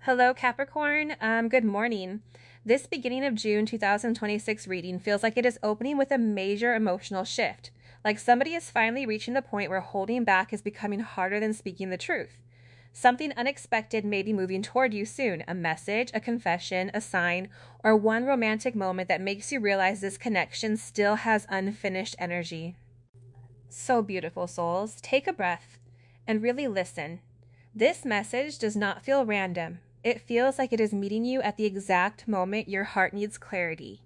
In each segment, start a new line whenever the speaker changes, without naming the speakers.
Hello, Capricorn. Good morning. This beginning of June 2026 reading feels like it is opening with a major emotional shift. Like somebody is finally reaching the point where holding back is becoming harder than speaking the truth. Something unexpected may be moving toward you soon, a message, a confession, a sign, or one romantic moment that makes you realize this connection still has unfinished energy. So beautiful, souls. Take a breath and really listen. This message does not feel random. It feels like it is meeting you at the exact moment your heart needs clarity.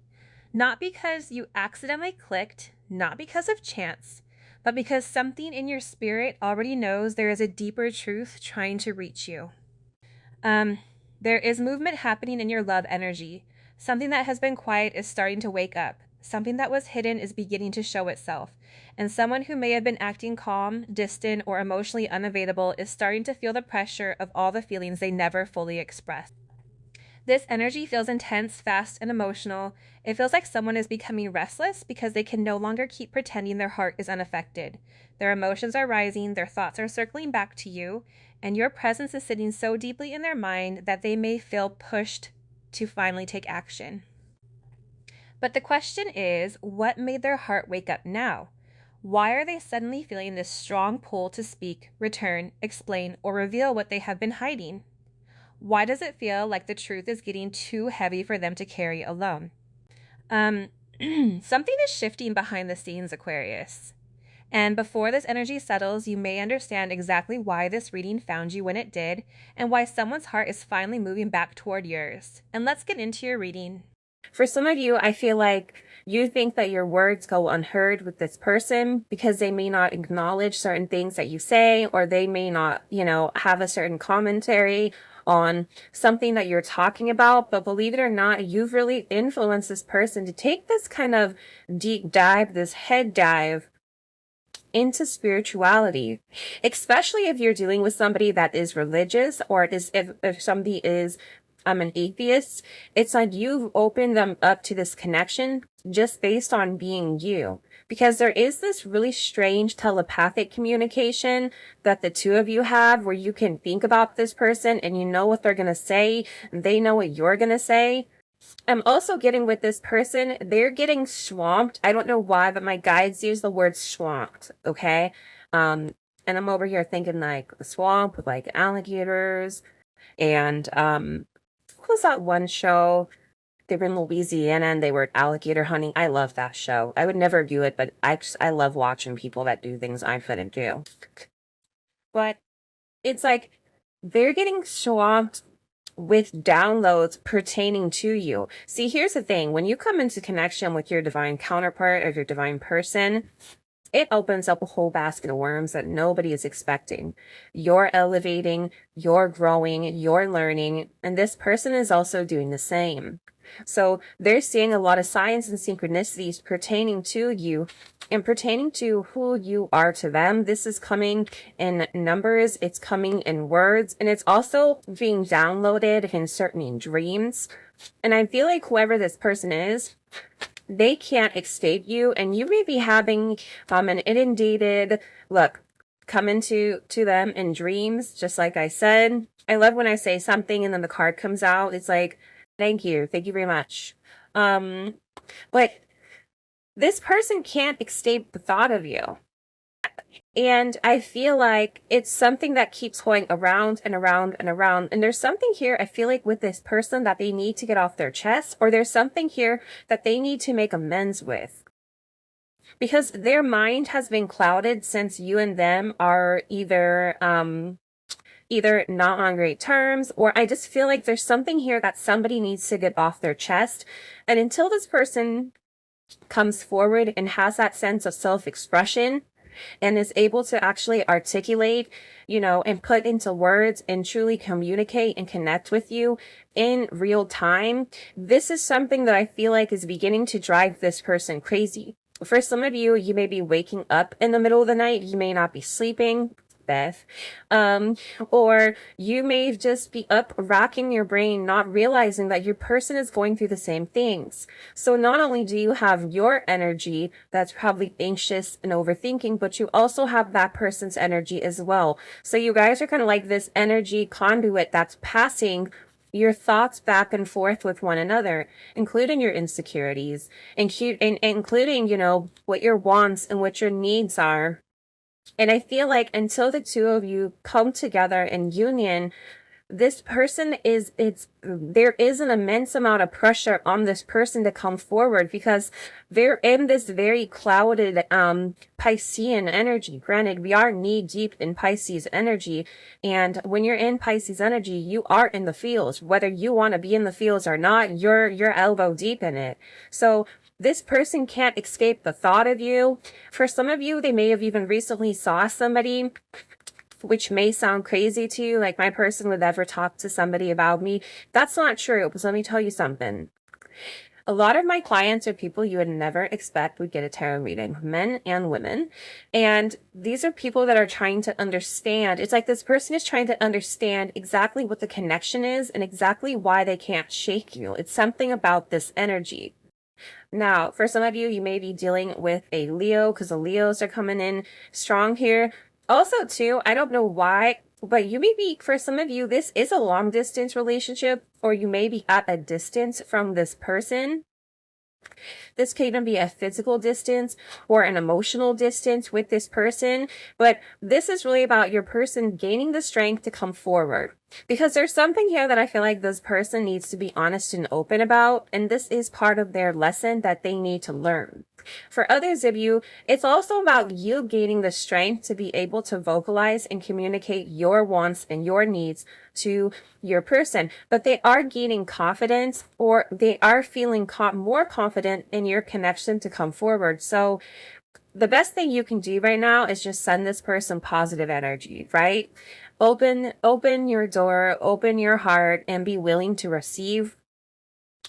Not because you accidentally clicked, not because of chance, but because something in your spirit already knows there is a deeper truth trying to reach you. Um, there is movement happening in your love energy. Something that has been quiet is starting to wake up. Something that was hidden is beginning to show itself. And someone who may have been acting calm, distant, or emotionally unavailable is starting to feel the pressure of all the feelings they never fully expressed. This energy feels intense, fast, and emotional. It feels like someone is becoming restless because they can no longer keep pretending their heart is unaffected. Their emotions are rising, their thoughts are circling back to you, and your presence is sitting so deeply in their mind that they may feel pushed to finally take action. But the question is, what made their heart wake up now? Why are they suddenly feeling this strong pull to speak, return, explain, or reveal what they have been hiding? Why does it feel like the truth is getting too heavy for them to carry alone? Um, Something is shifting behind the scenes, Aquarius. And before this energy settles, you may understand exactly why this reading found you when it did, and why someone's heart is finally moving back toward yours. And let's get into your reading.
For some of you, I feel like you think that your words go unheard with this person because they may not acknowledge certain things that you say, or they may not, have a certain commentary on something that you're talking about. But believe it or not, you've really influenced this person to take this kind of deep dive, this head dive into spirituality, especially if you're dealing with somebody that is religious, or it is if somebody is an atheist. It's like you've opened them up to this connection just based on being you, because there is this really strange telepathic communication that the two of you have, where you can think about this person and you know what they're going to say, and they know what you're going to say. I'm also getting with this person, they're getting swamped. I don't know why, but my guides use the word swamped, okay? And I'm over here thinking like a swamp with like alligators and what was that one show? They were in Louisiana and they were alligator hunting. I love that show. I would never do it, but I love watching people that do things I couldn't do. But it's like they're getting swamped with downloads pertaining to you. See, here's the thing. When you come into connection with your divine counterpart or your divine person, it opens up a whole basket of worms that nobody is expecting. You're elevating, you're growing, you're learning, and this person is also doing the same. So they're seeing a lot of signs and synchronicities pertaining to you and pertaining to who you are to them. This is coming in numbers, it's coming in words, and it's also being downloaded in certain dreams. And I feel like whoever this person is, they can't escape you, and you may be having an inundated look come into them in dreams. Just like I said, I love when I say something and then the card comes out. It's like, thank you very much. But this person can't escape the thought of you. And I feel like it's something that keeps going around and around and around. And there's something here, I feel like, with this person that they need to get off their chest, or there's something here that they need to make amends with. Because their mind has been clouded since you and them are either not on great terms, or I just feel like there's something here that somebody needs to get off their chest. And until this person comes forward and has that sense of self-expression, and is able to actually articulate, and put into words and truly communicate and connect with you in real time, this is something that I feel like is beginning to drive this person crazy. For some of you, you may be waking up in the middle of the night. You may not be sleeping. Beth. Or you may just be up racking your brain, not realizing that your person is going through the same things. So not only do you have your energy that's probably anxious and overthinking, but you also have that person's energy as well. So you guys are kind of like this energy conduit that's passing your thoughts back and forth with one another, including your insecurities, and including, what your wants and what your needs are. And I feel like until the two of you come together in union, this person there is an immense amount of pressure on this person to come forward because they're in this very clouded Piscean energy. Granted, we are knee deep in Pisces energy, and when you're in Pisces energy, you are in the fields. Whether you want to be in the fields or not, you're elbow deep in it. So this person can't escape the thought of you. For some of you, they may have even recently saw somebody, which may sound crazy to you, like my person would ever talk to somebody about me. That's not true, because let me tell you something. A lot of my clients are people you would never expect would get a tarot reading, men and women. And these are people that are trying to understand. It's like this person is trying to understand exactly what the connection is and exactly why they can't shake you. It's something about this energy. Now, for some of you, you may be dealing with a Leo because the Leos are coming in strong here. Also, too, I don't know why, but you may be, for some of you, this is a long distance relationship, or you may be at a distance from this person. This can even be a physical distance or an emotional distance with this person, but this is really about your person gaining the strength to come forward. Because there's something here that I feel like this person needs to be honest and open about, and this is part of their lesson that they need to learn. For others of you, it's also about you gaining the strength to be able to vocalize and communicate your wants and your needs to your person, but they are gaining confidence, or they are feeling more confident in your connection to come forward. So the best thing you can do right now is just send this person positive energy, right? Open your door, open your heart, and be willing to receive.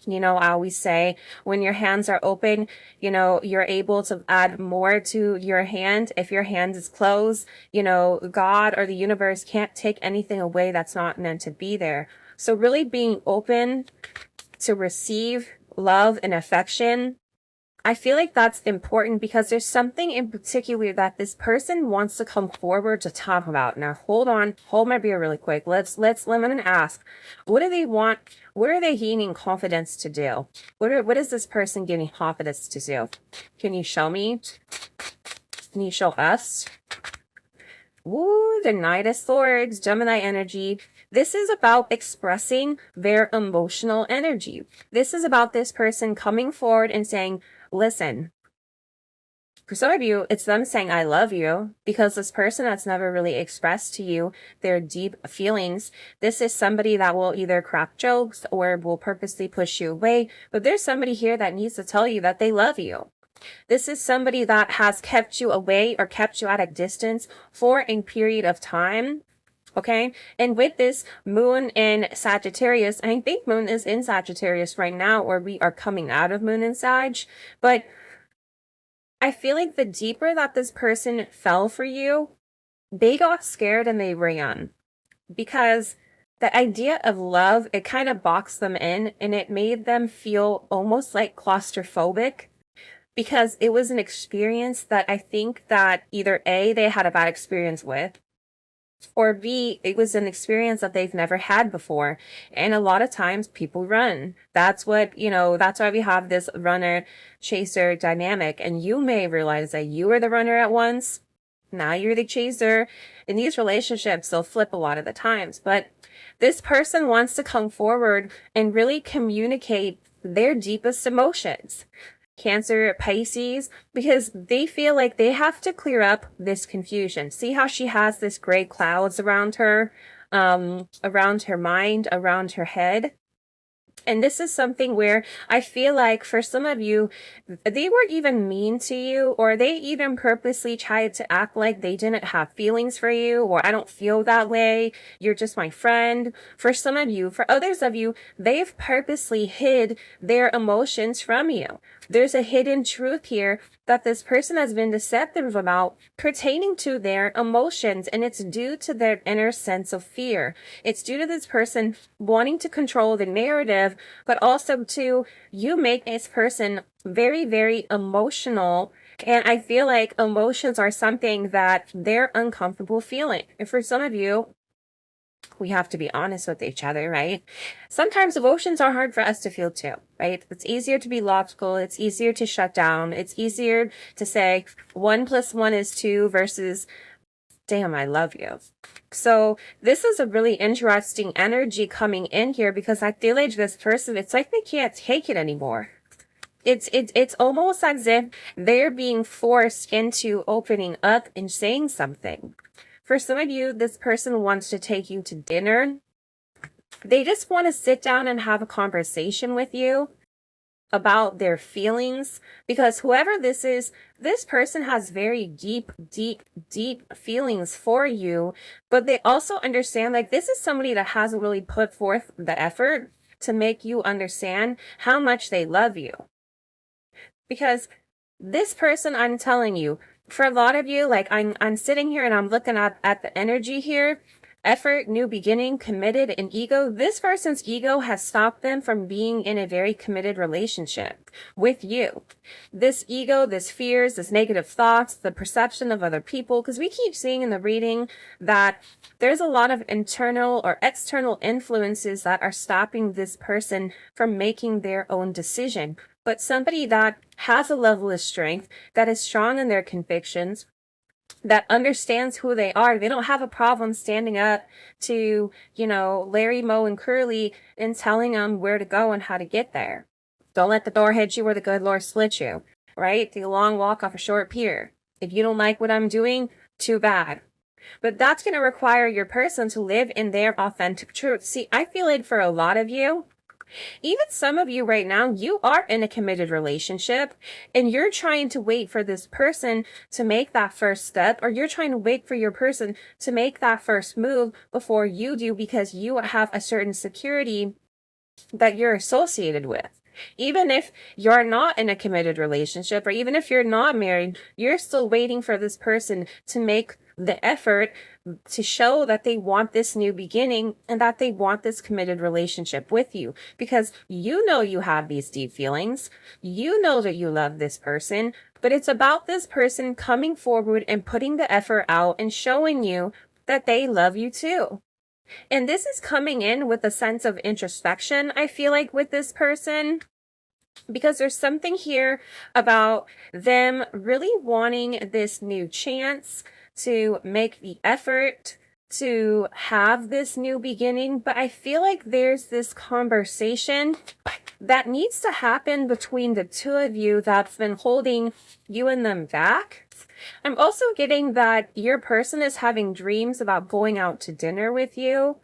I always say when your hands are open, you're able to add more to your hand. If your hand is closed, God or the universe can't take anything away that's not meant to be there. So really being open to receive love and affection, I feel like that's important because there's something in particular that this person wants to come forward to talk about. Now, hold my beer really quick. Let me ask, what do they want? What are they gaining confidence to do? What is this person gaining confidence to do? Can you show me? Can you show us? Ooh, the Knight of Swords, Gemini energy. This is about expressing their emotional energy. This is about this person coming forward and saying, listen, for some of you, it's them saying, I love you, because this person that's never really expressed to you their deep feelings. This is somebody that will either crack jokes or will purposely push you away. But there's somebody here that needs to tell you that they love you. This is somebody that has kept you away or kept you at a distance for a period of time. Okay. And with this moon in Sagittarius, I think moon is in Sagittarius right now, or we are coming out of moon in Sag. But I feel like the deeper that this person fell for you, they got scared and they ran, because the idea of love, it kind of boxed them in and it made them feel almost like claustrophobic, because it was an experience that I think that either A, they had a bad experience with, or B, it was an experience that they've never had before. And a lot of times people run. That's what, that's why we have this runner chaser dynamic. And you may realize that you were the runner at once. Now you're the chaser. In these relationships, they'll flip a lot of the times. But this person wants to come forward and really communicate their deepest emotions. Cancer, Pisces, because they feel like they have to clear up this confusion. See how she has this gray clouds around her mind, around her head? And this is something where I feel like for some of you, they were even mean to you, or they even purposely tried to act like they didn't have feelings for you, or I don't feel that way, you're just my friend. For some of you, for others of you, they've purposely hid their emotions from you. There's a hidden truth here that this person has been deceptive about pertaining to their emotions, and it's due to their inner sense of fear. It's due to this person wanting to control the narrative, but also to you make this person very, very emotional. And I feel like emotions are something that they're uncomfortable feeling. And for some of you, We have to be honest with each other, right? Sometimes emotions are hard for us to feel too, right? It's easier to be logical. It's easier to shut down. It's easier to say 1 + 1 is 2 versus, damn, I love you. So this is a really interesting energy coming in here because I feel like this person, it's like they can't take it anymore. It's almost as if they're being forced into opening up and saying something. For some of you, this person wants to take you to dinner. They just want to sit down and have a conversation with you about their feelings, because whoever this is, this person has very deep, deep, deep feelings for you, but they also understand like this is somebody that hasn't really put forth the effort to make you understand how much they love you. Because this person, I'm telling you, for a lot of you, like I'm sitting here and I'm looking at the energy here. Effort, new beginning, committed, and ego. This person's ego has stopped them from being in a very committed relationship with you. This ego, this fears, this negative thoughts, the perception of other people, because we keep seeing in the reading that there's a lot of internal or external influences that are stopping this person from making their own decision. But somebody that has a level of strength, that is strong in their convictions, that understands who they are. They don't have a problem standing up to, Larry, Moe, and Curly and telling them where to go and how to get there. Don't let the door hit you where the good Lord split you, right? Take a long walk off a short pier. If you don't like what I'm doing, too bad. But that's going to require your person to live in their authentic truth. See, I feel like for a lot of you, even some of you right now, you are in a committed relationship and you're trying to wait for this person to make that first step, or you're trying to wait for your person to make that first move before you do, because you have a certain security that you're associated with. Even if you're not in a committed relationship, or even if you're not married, you're still waiting for this person to make the effort to show that they want this new beginning and that they want this committed relationship with you, because you know you have these deep feelings. You know that you love this person, but it's about this person coming forward and putting the effort out and showing you that they love you too. And this is coming in with a sense of introspection, I feel like, with this person, because there's something here about them really wanting this new chance to make the effort to have this new beginning. But I feel like there's this conversation that needs to happen between the two of you that's been holding you and them back. I'm also getting that your person is having dreams about going out to dinner with you,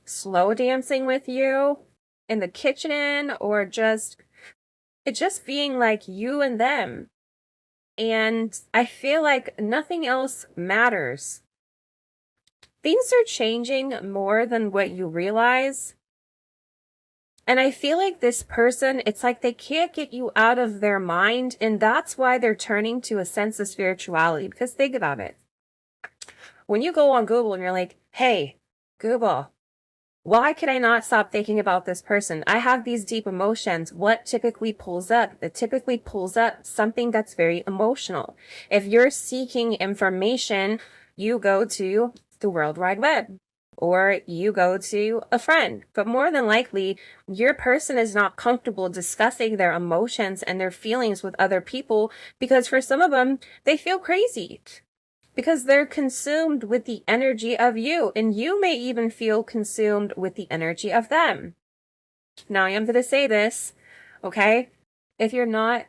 slow dancing with you in the kitchen, or just being like you and them. And I feel like nothing else matters. Things are changing more than what you realize. And I feel like this person, it's like they can't get you out of their mind. And that's why they're turning to a sense of spirituality. Because think about it. When you go on Google and you're like, hey, Google, why can I not stop thinking about this person? I have these deep emotions. What typically pulls up? It typically pulls up something that's very emotional. If you're seeking information, you go to the World Wide Web, or you go to a friend. But more than likely, your person is not comfortable discussing their emotions and their feelings with other people, because for some of them, they feel crazy. Because they're consumed with the energy of you, and you may even feel consumed with the energy of them. Now, I'm going to say this, okay? If you're not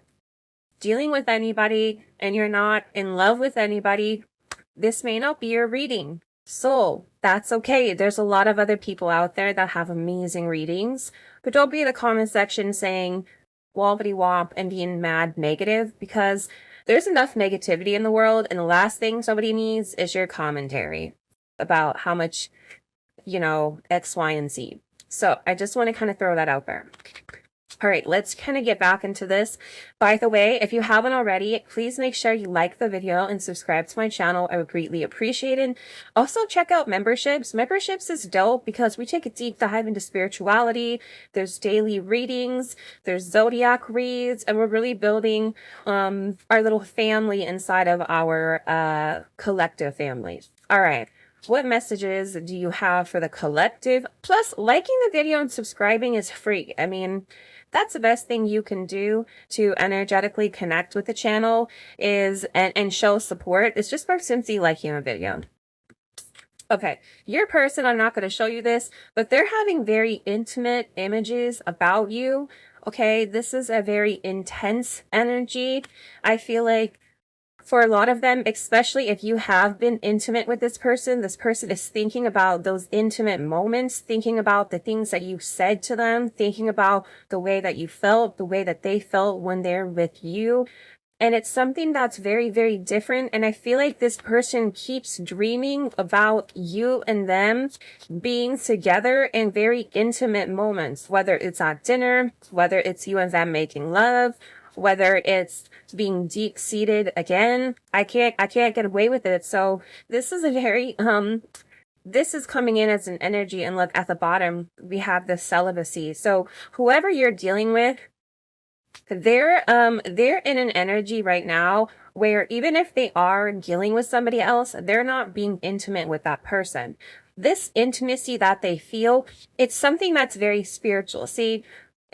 dealing with anybody and you're not in love with anybody, this may not be your reading. So that's okay. There's a lot of other people out there that have amazing readings, but don't be in the comment section saying wobbity wop and being mad negative, because there's enough negativity in the world, and the last thing somebody needs is your commentary about how much, X, Y, and Z. So I just want to kind of throw that out there. All right, let's kind of get back into this. By the way, if you haven't already, please make sure you like the video and subscribe to my channel. I would greatly appreciate it. Also, check out memberships. Memberships is dope because we take a deep dive into spirituality. There's daily readings, there's Zodiac reads, and we're really building our little family inside of our collective family. All right. What messages do you have for the collective? Plus, liking the video and subscribing is free. I mean, that's the best thing you can do to energetically connect with the channel is and show support. It's just for simply liking a video. Okay, your person, I'm not going to show you this, but they're having very intimate images about you. Okay, this is a very intense energy. I feel like for a lot of them, especially if you have been intimate with this person is thinking about those intimate moments, thinking about the things that you said to them, thinking about the way that you felt, the way that they felt when they're with you. And it's something that's very, very different. And I feel like this person keeps dreaming about you and them being together in very intimate moments, whether it's at dinner, whether it's you and them making love, whether it's being deep seated again. I can't get away with it. So this is a very, this is coming in as an energy, and look at the bottom, we have the celibacy. So whoever you're dealing with, they're in an energy right now where even if they are dealing with somebody else, they're not being intimate with that person. This intimacy that they feel, it's something that's very spiritual. See,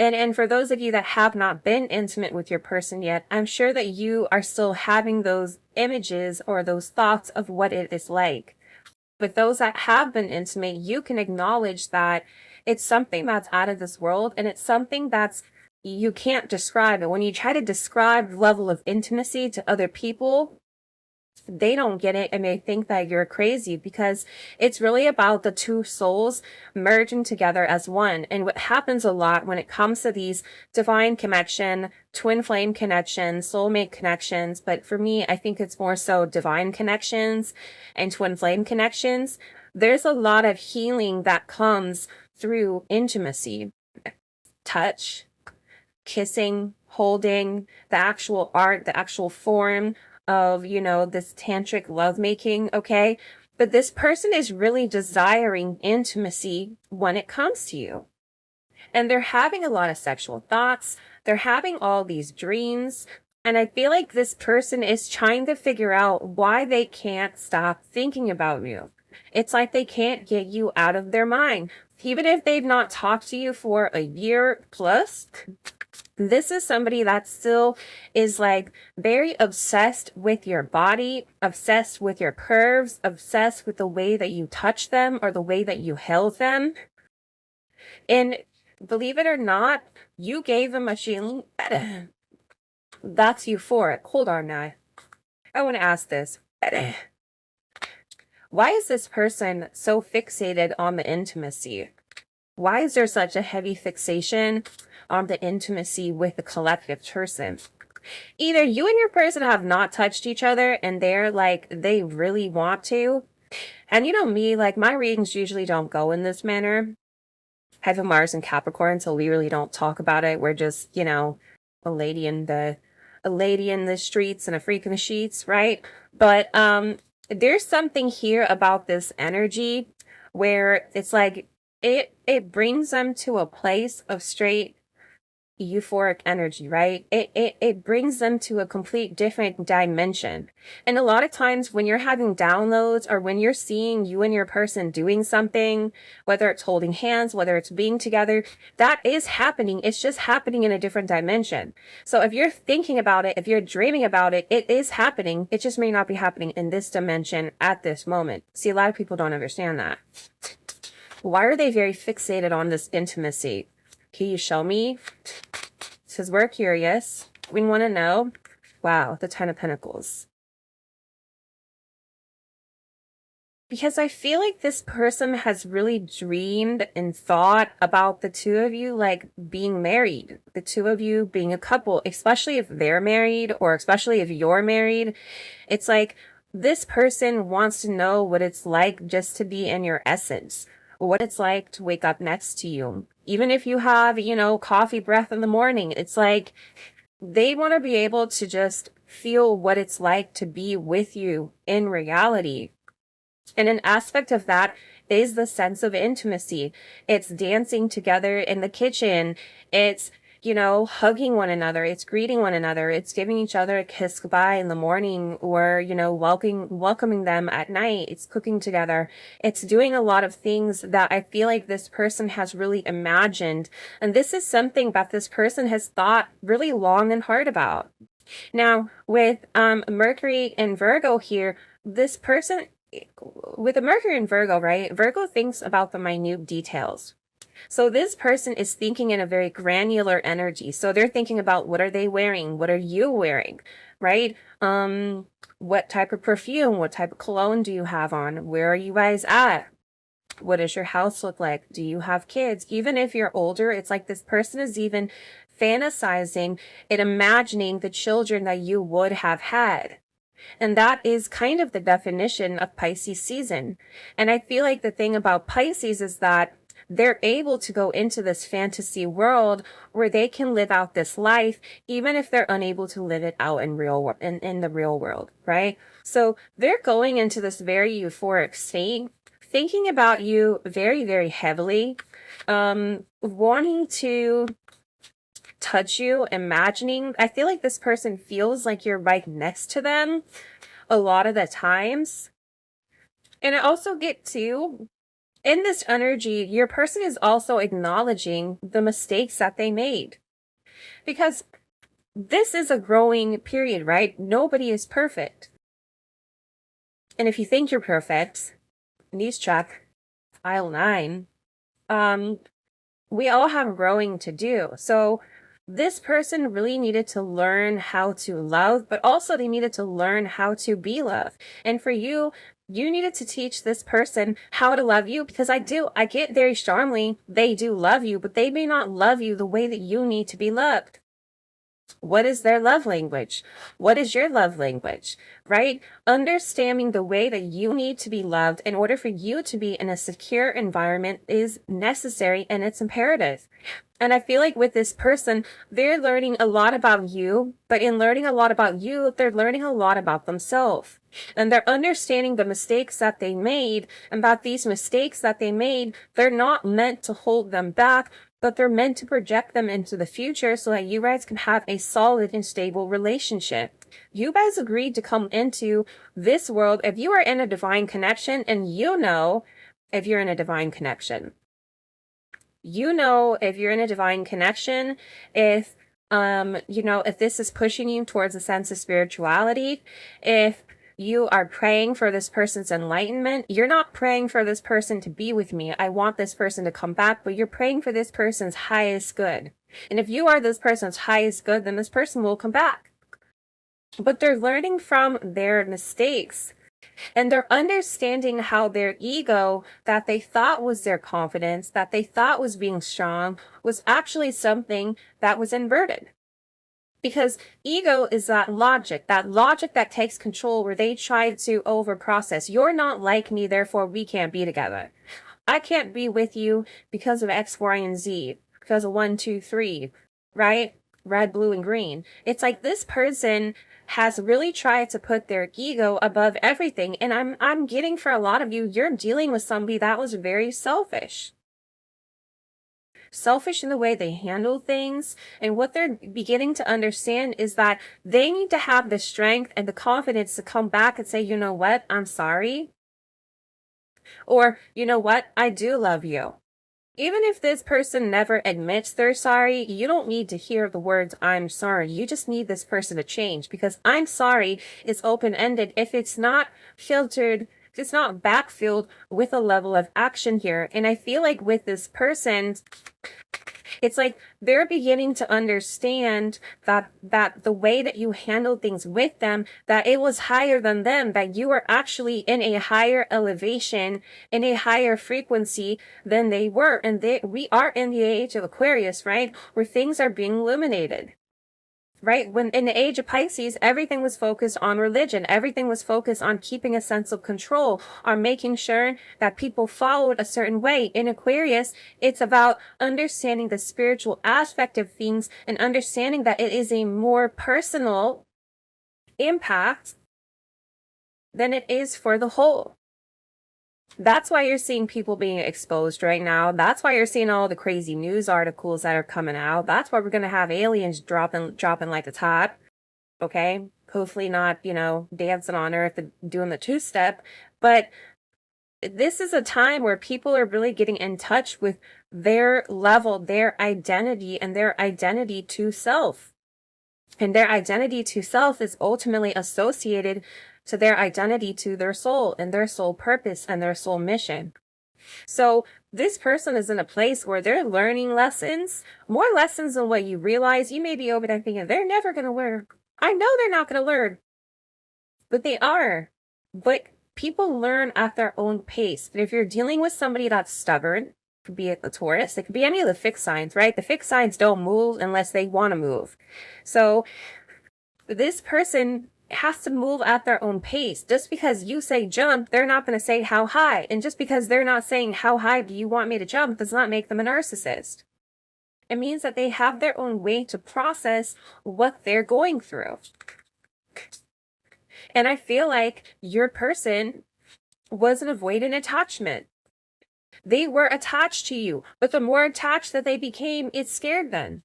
and for those of you that have not been intimate with your person yet, I'm sure that you are still having those images or those thoughts of what it is like. But those that have been intimate, you can acknowledge that it's something that's out of this world, and it's something that's you can't describe it. When you try to describe the level of intimacy to other people, they don't get it and they think that you're crazy, because it's really about the two souls merging together as one. And what happens a lot when it comes to these divine connection, twin flame connections, soulmate connections, but for me, I think it's more so divine connections and twin flame connections. There's a lot of healing that comes through intimacy, touch, kissing, holding, the actual art, the actual form of, this tantric lovemaking, okay? But this person is really desiring intimacy when it comes to you. And they're having a lot of sexual thoughts. They're having all these dreams. And I feel like this person is trying to figure out why they can't stop thinking about you. It's like they can't get you out of their mind. Even if they've not talked to you for a year plus, this is somebody that still is like very obsessed with your body, obsessed with your curves, obsessed with the way that you touch them or the way that you held them. And believe it or not, you gave them a feeling. That's euphoric. Hold on now. I want to ask this. Why is this person so fixated on the intimacy? Why is there such a heavy fixation on the intimacy with the collective person? Either you and your person have not touched each other and they're like, they really want to. And you know me, like my readings usually don't go in this manner. I have a Mars in Capricorn, so we really don't talk about it. We're just, a lady in the streets and a freak in the sheets, right? But there's something here about this energy where it's like it brings them to a place of straight euphoric energy, right? It brings them to a complete different dimension. And a lot of times when you're having downloads or when you're seeing you and your person doing something, whether it's holding hands, whether it's being together, that is happening. It's just happening in a different dimension. So if you're thinking about it, if you're dreaming about it, it is happening. It just may not be happening in this dimension at this moment. See, a lot of people don't understand that. Why are they very fixated on this intimacy? Can you show me? Because we're curious. We want to know. Wow, the Ten of Pentacles. Because I feel like this person has really dreamed and thought about the two of you like being married. The two of you being a couple, especially if they're married or especially if you're married. It's like this person wants to know what it's like just to be in your essence. What it's like to wake up next to you. Even if you have, coffee breath in the morning, it's like they want to be able to just feel what it's like to be with you in reality. And an aspect of that is the sense of intimacy. It's dancing together in the kitchen. It's hugging one another. It's greeting one another. It's giving each other a kiss goodbye in the morning, or, welcoming them at night. It's cooking together. It's doing a lot of things that I feel like this person has really imagined. And this is something that this person has thought really long and hard about. Now, with Mercury and Virgo here, this person, with a Mercury and Virgo, right? Virgo thinks about the minute details. So this person is thinking in a very granular energy. So they're thinking about, what are they wearing? What are you wearing? Right? What type of perfume? What type of cologne do you have on? Where are you guys at? What does your house look like? Do you have kids? Even if you're older, it's like this person is even fantasizing and imagining the children that you would have had. And that is kind of the definition of Pisces season. And I feel like the thing about Pisces is that they're able to go into this fantasy world where they can live out this life, even if they're unable to live it out in the real world, right? So they're going into this very euphoric state, thinking about you very, very heavily, wanting to touch you, imagining. I feel like this person feels like you're right next to them a lot of the times. And I also get to, in this energy, your person is also acknowledging the mistakes that they made. Because this is a growing period, right? Nobody is perfect. And if you think you're perfect, knees check, aisle 9, we all have growing to do. So this person really needed to learn how to love, but also they needed to learn how to be loved. And for you, you needed to teach this person how to love you, because I get very strongly, they do love you, but they may not love you the way that you need to be loved. What is their love language? What is your love language, right? Understanding the way that you need to be loved in order for you to be in a secure environment is necessary, and it's imperative. And I feel like with this person, they're learning a lot about you, but in learning a lot about you, they're learning a lot about themselves. And they're understanding the mistakes that they made, and that these mistakes that they made, they're not meant to hold them back, but they're meant to project them into the future so that you guys can have a solid and stable relationship. You guys agreed to come into this world if you are in a divine connection, and if you're in a divine connection. If you're in a divine connection, if this is pushing you towards a sense of spirituality, if you are praying for this person's enlightenment, you're not praying for this person to be with me, I want this person to come back, but you're praying for this person's highest good. And if you are this person's highest good, then this person will come back. But they're learning from their mistakes. And they're understanding how their ego, that they thought was their confidence, that they thought was being strong, was actually something that was inverted. Because ego is that logic that takes control, where they try to overprocess. You're not like me, therefore we can't be together. I can't be with you because of X, Y, and Z, because of 1, 2, 3, right? Red, blue, and green. It's like this person has really tried to put their ego above everything. And I'm getting, for a lot of you, you're dealing with somebody that was very selfish. Selfish in the way they handle things. And what they're beginning to understand is that they need to have the strength and the confidence to come back and say, you know what, I'm sorry. Or, you know what, I do love you. Even if this person never admits they're sorry, you don't need to hear the words, I'm sorry. You just need this person to change, because I'm sorry is open-ended if it's not filtered, if it's not backfilled with a level of action here. And I feel like with this person, it's like they're beginning to understand that the way that you handled things with them, that it was higher than them, that you were actually in a higher elevation, in a higher frequency than they were. And we are in the age of Aquarius, right? Where things are being illuminated. Right? When in the age of Pisces, everything was focused on religion. Everything was focused on keeping a sense of control, on making sure that people followed a certain way. In Aquarius, it's about understanding the spiritual aspect of things and understanding that it is a more personal impact than it is for the whole. That's why you're seeing people being exposed right now. That's why you're seeing all the crazy news articles that are coming out. That's why we're going to have aliens dropping like it's hot. Okay? Hopefully not, dancing on earth and doing the two-step, but this is a time where people are really getting in touch with their level, their identity, and their identity to self. And their identity to self is ultimately associated to their identity to their soul and their soul purpose and their soul mission. So this person is in a place where they're learning lessons, more lessons than what you realize. You may be over there thinking, they're never going to learn. I know they're not going to learn, but they are. But people learn at their own pace. But if you're dealing with somebody that's stubborn, be it the Taurus, it could be any of the fixed signs, right? The fixed signs don't move unless they want to move. So this person has to move at their own pace. Just because you say jump, they're not going to say how high. And just because they're not saying how high do you want me to jump does not make them a narcissist. It means that they have their own way to process what they're going through. And I feel like your person was an avoidant attachment. They were attached to you, but the more attached that they became, it scared them.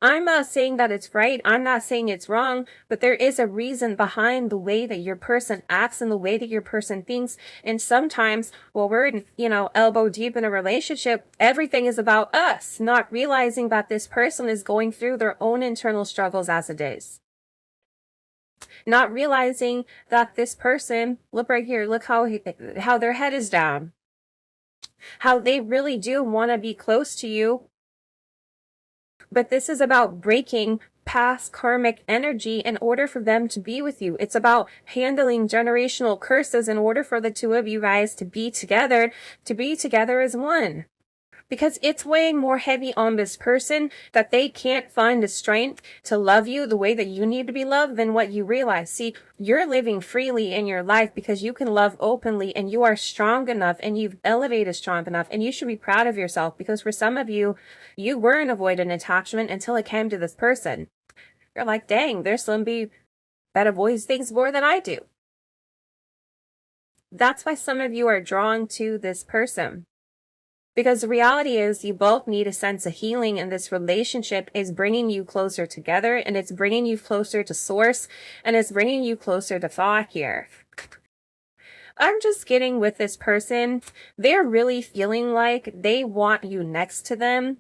I'm not saying that it's right. I'm not saying it's wrong, but there is a reason behind the way that your person acts and the way that your person thinks. And sometimes while we're, elbow deep in a relationship, everything is about us, not realizing that this person is going through their own internal struggles as it is. Not realizing that this person, look right here, look how their head is down. How they really do want to be close to you. But this is about breaking past karmic energy in order for them to be with you. It's about handling generational curses in order for the two of you guys to be together as one. Because it's weighing more heavy on this person that they can't find the strength to love you the way that you need to be loved than what you realize. See, you're living freely in your life because you can love openly and you are strong enough and you've elevated strong enough, and you should be proud of yourself because for some of you, you were an avoidant attachment until it came to this person. You're like, dang, there's somebody that avoids things more than I do. That's why some of you are drawn to this person. Because the reality is you both need a sense of healing, and this relationship is bringing you closer together, and it's bringing you closer to source, and it's bringing you closer to thought here. I'm just getting with this person. They're really feeling like they want you next to them.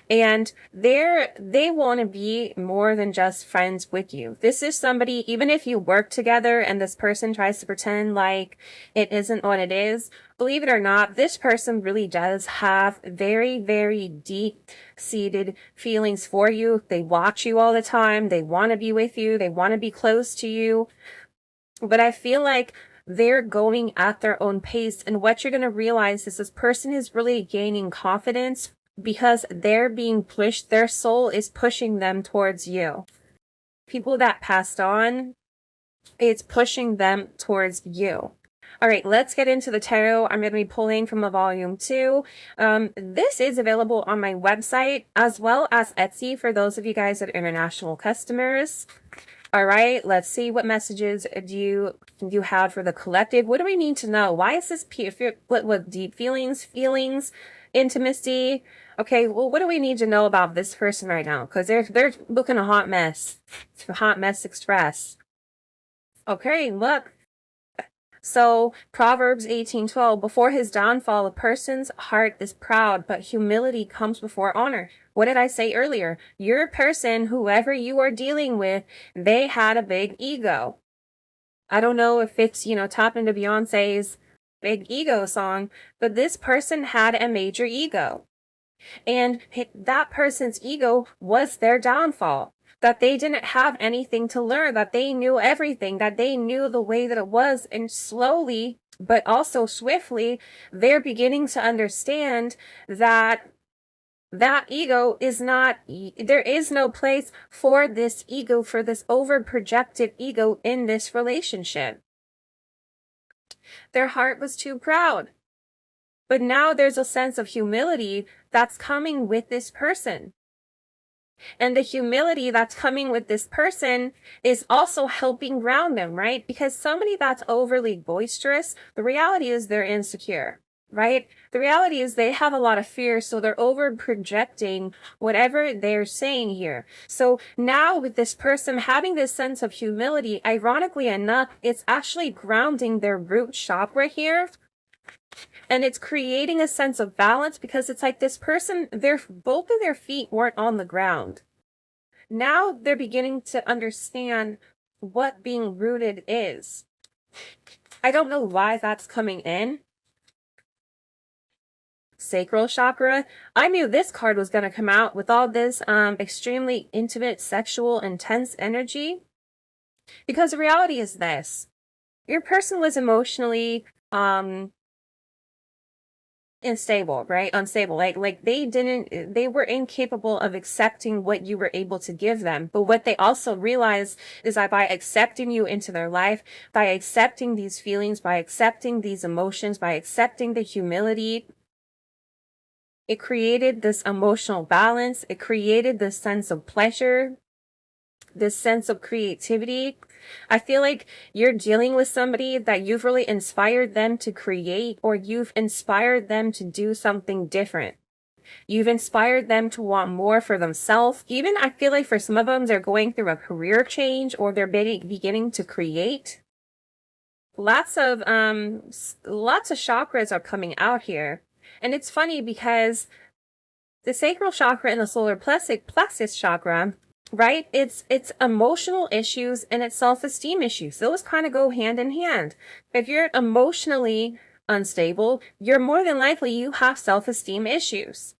And they want to be more than just friends with you. This is somebody, even if you work together and this person tries to pretend like it isn't what it is, believe it or not, this person really does have very, very deep-seated feelings for you. They watch you all the time. They want to be with you. They want to be close to you. But I feel like they're going at their own pace. And what you're going to realize is this person is really gaining confidence because they're being pushed. Their soul is pushing them towards you. People that passed on, it's pushing them towards you. All right, let's get into the tarot. I'm going to be pulling from a volume 2. This is available on my website as well as Etsy for those of you guys that are international customers. All right, let's see what messages do you have for the collective. What do we need to know? Why is this what deep feelings, intimacy? Okay, well, what do we need to know about this person right now? Because they're looking a hot mess. Hot mess express. Okay, look. So Proverbs 18:12, before his downfall, a person's heart is proud, but humility comes before honor. What did I say earlier? Your person, whoever you are dealing with, they had a big ego. I don't know if it's, top into Beyonce's big ego song, but this person had a major ego. And that person's ego was their downfall. That they didn't have anything to learn, that they knew everything, that they knew the way that it was. And slowly, but also swiftly, they're beginning to understand that ego is not, there is no place for this ego, for this over-projected ego in this relationship. Their heart was too proud. But now there's a sense of humility that's coming with this person. And the humility that's coming with this person is also helping ground them, right? Because somebody that's overly boisterous, the reality is they're insecure, right? The reality is they have a lot of fear, so they're over projecting whatever they're saying here. So now with this person having this sense of humility, ironically enough, it's actually grounding their root chakra here. And it's creating a sense of balance because it's like this person, both of their feet weren't on the ground. Now they're beginning to understand what being rooted is. I don't know why that's coming in. Sacral chakra. I knew this card was going to come out with all this extremely intimate, sexual, intense energy. Because the reality is this. Your person was emotionally unstable, right? Unstable. Like they were incapable of accepting what you were able to give them. But what they also realized is that by accepting you into their life, by accepting these feelings, by accepting these emotions, by accepting the humility, it created this emotional balance. It created this sense of pleasure, this sense of creativity. I feel like you're dealing with somebody that you've really inspired them to create, or you've inspired them to do something different. You've inspired them to want more for themselves. Even I feel like for some of them, they're going through a career change, or they're beginning to create. Lots of chakras are coming out here. And it's funny because the sacral chakra and the solar plexus chakra, right? It's emotional issues and it's self-esteem issues. Those kind of go hand in hand. If you're emotionally unstable, you're more than likely you have self-esteem issues.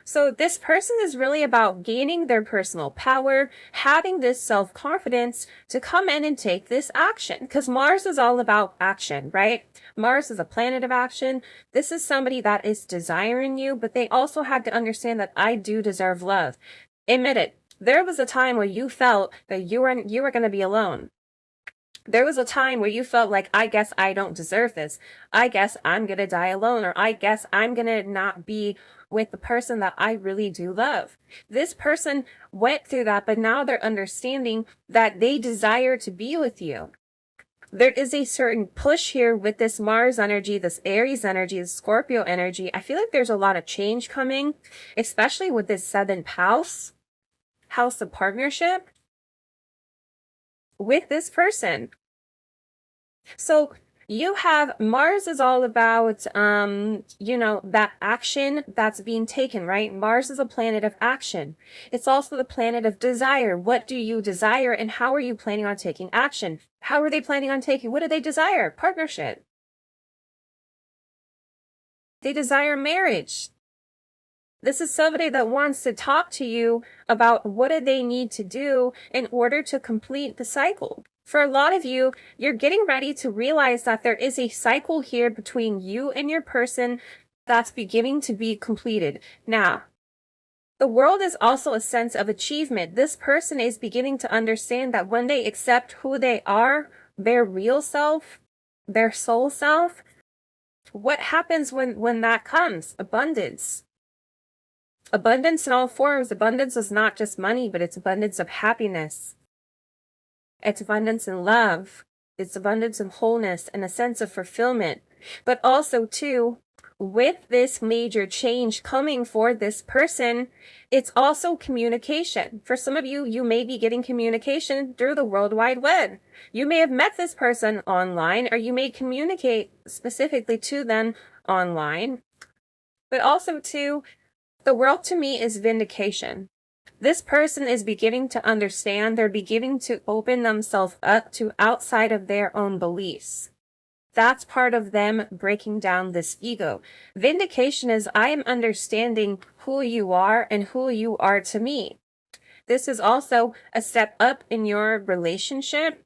So this person is really about gaining their personal power, having this self-confidence to come in and take this action. Because Mars is all about action, right? Mars is a planet of action. This is somebody that is desiring you, but they also had to understand that I do deserve love. Admit it. There was a time where you felt that you were going to be alone. There was a time where you felt like, I guess I don't deserve this. I guess I'm going to die alone, or I guess I'm going to not be with the person that I really do love. This person went through that, but now they're understanding that they desire to be with you. There is a certain push here with this Mars energy, this Aries energy, this Scorpio energy. I feel like there's a lot of change coming, especially with this 7th house of partnership with this person. So you have Mars is all about, that action that's being taken, right? Mars is a planet of action. It's also the planet of desire. What do you desire and how are you planning on taking action? How are they planning on taking? What do they desire? Partnership. They desire marriage. This is somebody that wants to talk to you about what do they need to do in order to complete the cycle. For a lot of you, you're getting ready to realize that there is a cycle here between you and your person that's beginning to be completed. Now, the world is also a sense of achievement. This person is beginning to understand that when they accept who they are, their real self, their soul self, what happens when that comes? Abundance. Abundance in all forms. Abundance is not just money, but it's abundance of happiness. It's abundance in love. It's abundance in wholeness and a sense of fulfillment. But also, too, with this major change coming for this person, it's also communication. For some of you, you may be getting communication through the World Wide Web. You may have met this person online, or you may communicate specifically to them online. But also, too, the world to me is vindication. This person is beginning to understand, they're beginning to open themselves up to outside of their own beliefs. That's part of them breaking down this ego. Vindication is I am understanding who you are and who you are to me. This is also a step up in your relationship.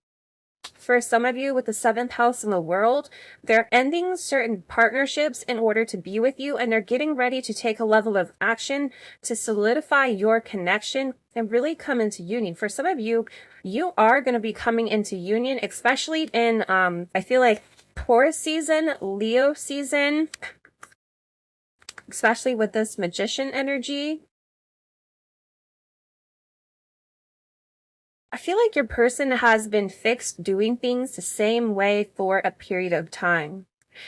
For some of you with the 7th house in the world, they're ending certain partnerships in order to be with you, and they're getting ready to take a level of action to solidify your connection and really come into union. For some of you, you are going to be coming into union, especially in, I feel like Taurus season, Leo season, especially with this magician energy. I feel like your person has been fixed doing things the same way for a period of time.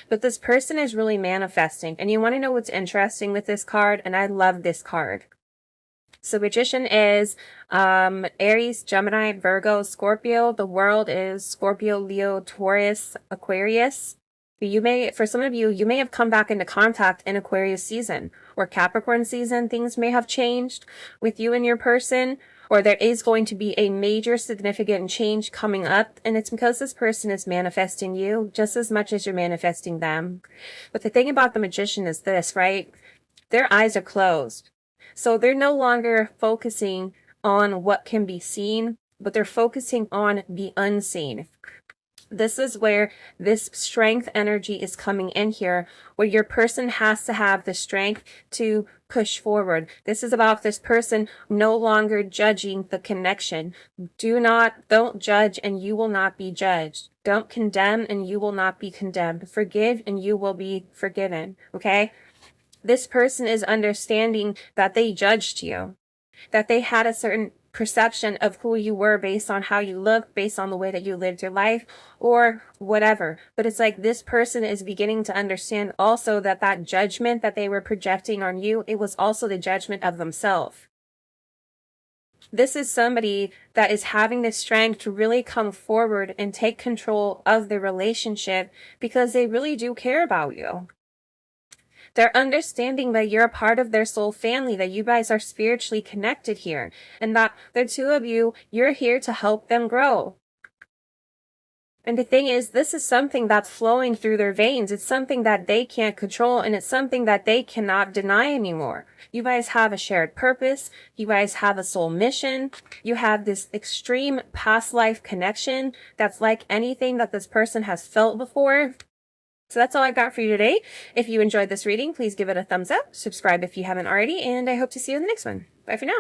But this person is really manifesting. And you want to know what's interesting with this card? And I love this card. So Magician is Aries, Gemini, Virgo, Scorpio. The world is Scorpio, Leo, Taurus, Aquarius. For some of you, you may have come back into contact in Aquarius season or Capricorn season. Things may have changed with you and your person, or there is going to be a major significant change coming up. And it's because this person is manifesting you just as much as you're manifesting them. But the thing about the Magician is this, right? Their eyes are closed. So they're no longer focusing on what can be seen, but they're focusing on the unseen. This is where this strength energy is coming in here, where your person has to have the strength to push forward. This is about this person no longer judging the connection. Don't judge and you will not be judged. Don't condemn and you will not be condemned. Forgive and you will be forgiven. Okay? This person is understanding that they judged you, that they had a certain perception of who you were based on how you look, based on the way that you lived your life, or whatever. But it's like this person is beginning to understand also that that judgment that they were projecting on you, it was also the judgment of themselves. This is somebody that is having the strength to really come forward and take control of the relationship because they really do care about you. They're understanding that you're a part of their soul family, that you guys are spiritually connected here, and that the two of you, you're here to help them grow. And the thing is, this is something that's flowing through their veins. It's something that they can't control, and it's something that they cannot deny anymore. You guys have a shared purpose. You guys have a soul mission. You have this extreme past life connection that's like anything that this person has felt before. So that's all I got for you today. If you enjoyed this reading, please give it a thumbs up, subscribe if you haven't already, and I hope to see you in the next one. Bye for now.